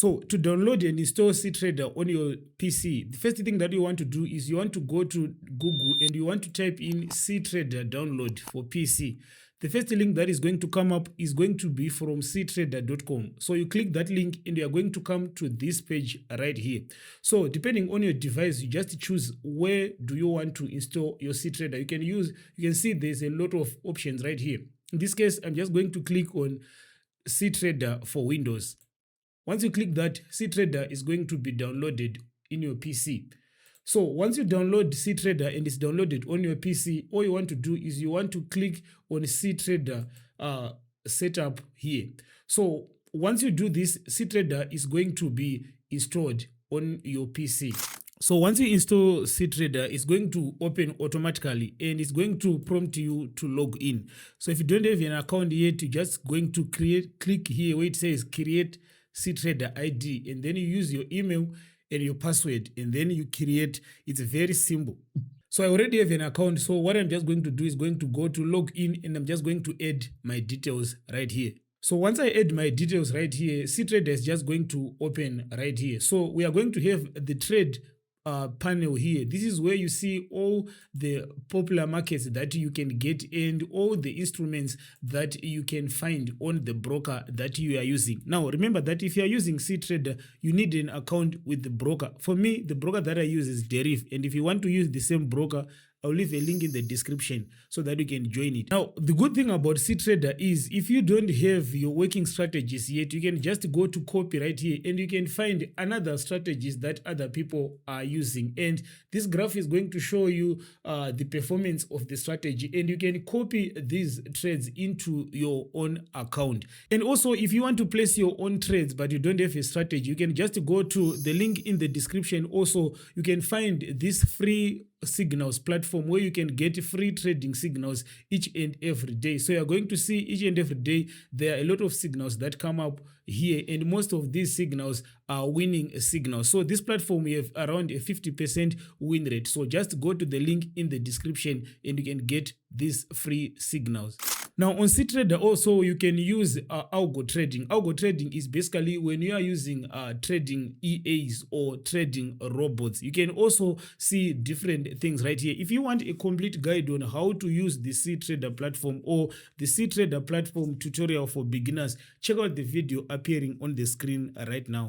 So to download and install CTrader on your PC, the first thing that you want to do is you want to go to Google and you want to type in CTrader download for PC. The first link that is going to come up is going to be from ctrader.com. So you click that link and you are going to come to this page right here. So depending on your device, you just choose where do you want to install your CTrader. You can see there's a lot of options right here. In this case, I'm just going to click on CTrader for Windows. Once you click that, CTrader is going to be downloaded in your PC. So once you download CTrader and it's downloaded on your PC, all you want to do is you want to click on CTrader setup here. So once you do this, CTrader is going to be installed on your PC. So once you install CTrader, it's going to open automatically and it's going to prompt you to log in. So if you don't have an account yet, you're just going to click here where it says create CTrader ID, and then you use your email and your password, and then you create. It's very simple. So I already have an account. So what I'm just going to do is going to go to log in, and I'm just going to add my details right here. So once I add my details right here, CTrader is just going to open right here. So we are going to have the trade panel here. This is where you see all the popular markets that you can get and all the instruments that you can find on the broker that you are using. Now remember that if you are using CTrader, you need an account with the broker. For me, the broker that I use is Deriv, and if you want to use the same broker, I'll leave a link in the description so that you can join it. Now, the good thing about CTrader is if you don't have your working strategies yet, you can just go to copy right here and you can find another strategies that other people are using. And this graph is going to show you the performance of the strategy, and you can copy these trades into your own account. And also, if you want to place your own trades but you don't have a strategy, you can just go to the link in the description. Also, you can find this free signals platform where you can get free trading signals each and every day. So you're going to see each and every day there are a lot of signals that come up here, and most of these signals are winning signals. So this platform, we have around a 50% win rate. So just go to the link in the description and you can get these free signals. Now on CTrader also you can use algo trading. Algo trading is basically when you are using trading EAs or trading robots. You can also see different things right here. If you want a complete guide on how to use the CTrader platform or the CTrader platform tutorial for beginners, check out the video appearing on the screen right now.